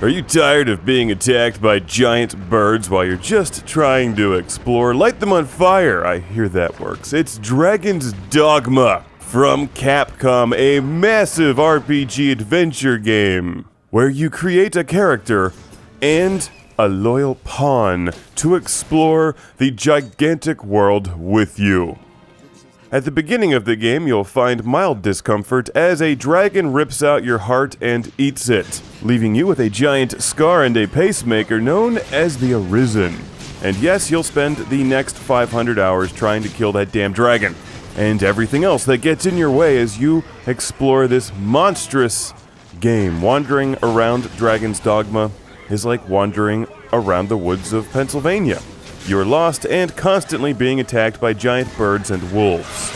Are you tired of being attacked by giant birds while you're just trying to explore? Light them on fire. I hear that works. It's Dragon's Dogma from Capcom, a massive RPG adventure game where you create a character and a loyal pawn to explore the gigantic world with you. At the beginning of the game, you'll find mild discomfort as a dragon rips out your heart and eats it, leaving you with a giant scar and a pacemaker known as the Arisen. And yes, you'll spend the next 500 hours trying to kill that damn dragon, and everything else that gets in your way as you explore this monstrous game. Wandering around Dragon's Dogma is like wandering around the woods of Pennsylvania. You're lost and constantly being attacked by giant birds and wolves.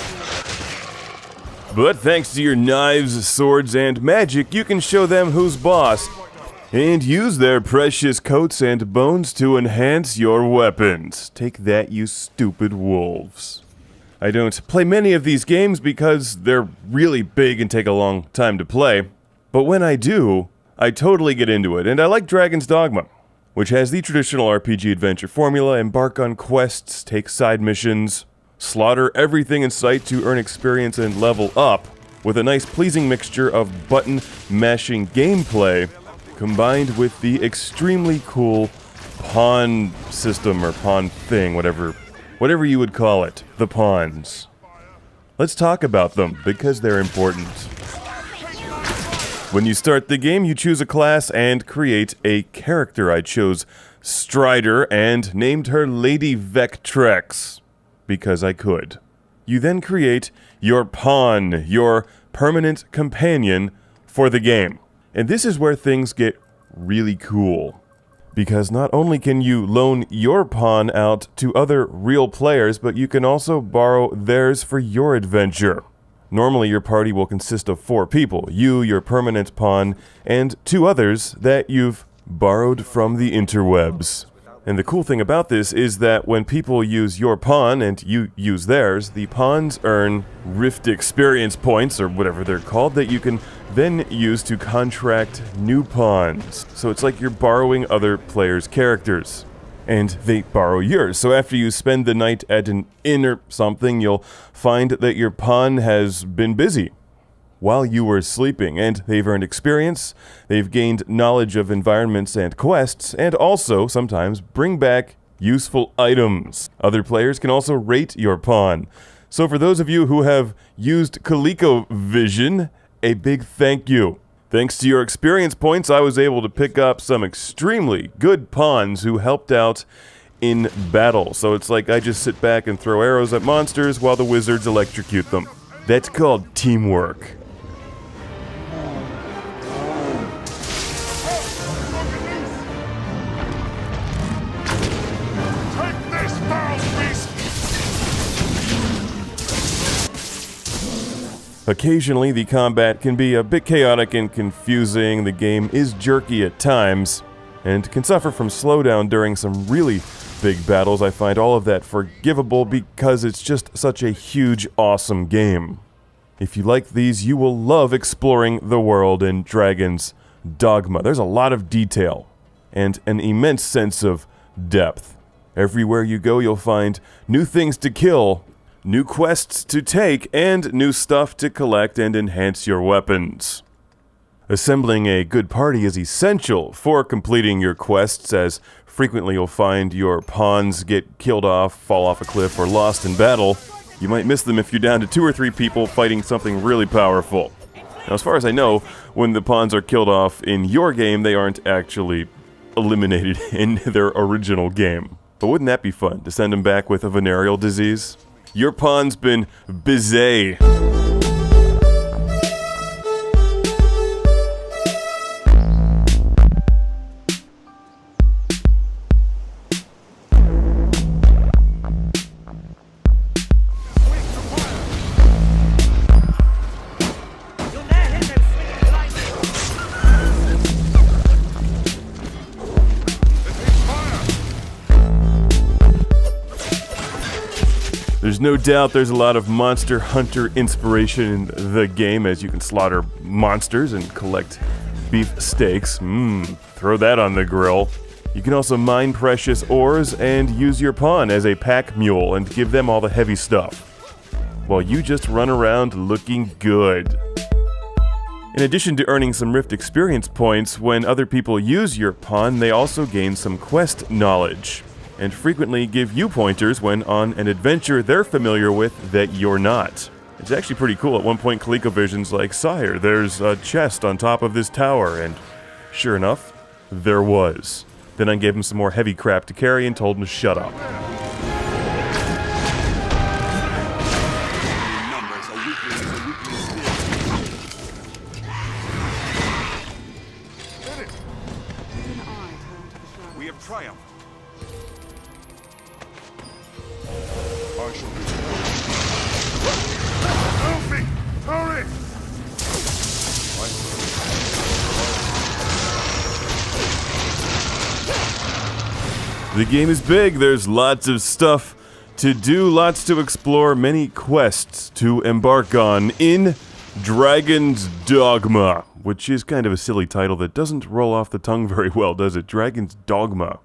But thanks to your knives, swords, and magic, you can show them who's boss and use their precious coats and bones to enhance your weapons. Take that, you stupid wolves. I don't play many of these games because they're really big and take a long time to play, but when I do, I totally get into it, and I like Dragon's Dogma, which has the traditional RPG adventure formula: embark on quests, take side missions, slaughter everything in sight to earn experience and level up, with a nice pleasing mixture of button-mashing gameplay combined with the extremely cool pawn system or pawn thing, whatever you would call it, the pawns. Let's talk about them, because they're important. When you start the game, you choose a class and create a character. I chose Strider and named her Lady Vectrex, because I could. You then create your pawn, your permanent companion for the game. And this is where things get really cool, because not only can you loan your pawn out to other real players, but you can also borrow theirs for your adventure. Normally, your party will consist of 4 people, you, your permanent pawn, and 2 others that you've borrowed from the interwebs. And the cool thing about this is that when people use your pawn and you use theirs, the pawns earn Rift experience points, or whatever they're called, that you can then use to contract new pawns. So it's like you're borrowing other players' characters, and they borrow yours. So after you spend the night at an inn or something, you'll find that your pawn has been busy while you were sleeping, and they've earned experience, they've gained knowledge of environments and quests, and also sometimes bring back useful items. Other players can also rate your pawn. So for those of you who have used ColecoVision, a big thank you. Thanks to your experience points, I was able to pick up some extremely good pawns who helped out in battle. So it's like I just sit back and throw arrows at monsters while the wizards electrocute them. That's called teamwork. Occasionally, the combat can be a bit chaotic and confusing, the game is jerky at times, and can suffer from slowdown during some really big battles. I find all of that forgivable because it's just such a huge, awesome game. If you like these, you will love exploring the world in Dragon's Dogma. There's a lot of detail, and an immense sense of depth. Everywhere you go, you'll find new things to kill, new quests to take, and new stuff to collect and enhance your weapons. Assembling a good party is essential for completing your quests, as frequently you'll find your pawns get killed off, fall off a cliff, or lost in battle. You might miss them if you're down to 2 or 3 people fighting something really powerful. Now, as far as I know, when the pawns are killed off in your game, they aren't actually eliminated in their original game. But wouldn't that be fun, to send them back with a venereal disease? Your pawn's been busy. There's no doubt there's a lot of Monster Hunter inspiration in the game, as you can slaughter monsters and collect beef steaks. Throw that on the grill. You can also mine precious ores and use your pawn as a pack mule and give them all the heavy stuff, while you just run around looking good. In addition to earning some Rift experience points, when other people use your pawn, they also gain some quest knowledge, and frequently give you pointers when on an adventure they're familiar with that you're not. It's actually pretty cool. At one point, ColecoVision's like, "Sire, there's a chest on top of this tower," and sure enough, there was. Then I gave him some more heavy crap to carry and told him to shut up. We have triumphed. Help me! Hurry! The game is big, there's lots of stuff to do, lots to explore, many quests to embark on in Dragon's Dogma, which is kind of a silly title that doesn't roll off the tongue very well, does it? Dragon's Dogma.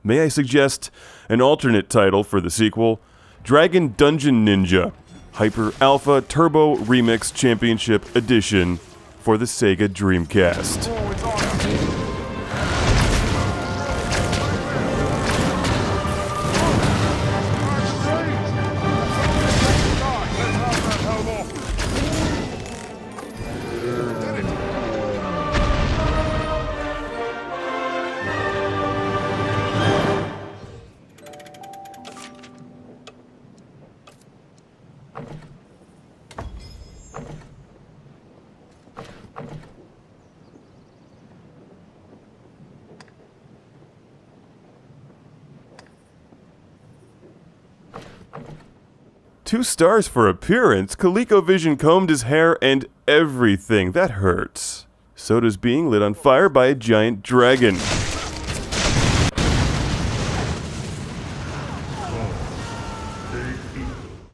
May I suggest an alternate title for the sequel? Dragon Dungeon Ninja Hyper Alpha Turbo Remix Championship Edition for the Sega Dreamcast. Oh, it's on. Two stars for appearance. ColecoVision combed his hair and everything. That hurts. So does being lit on fire by a giant dragon.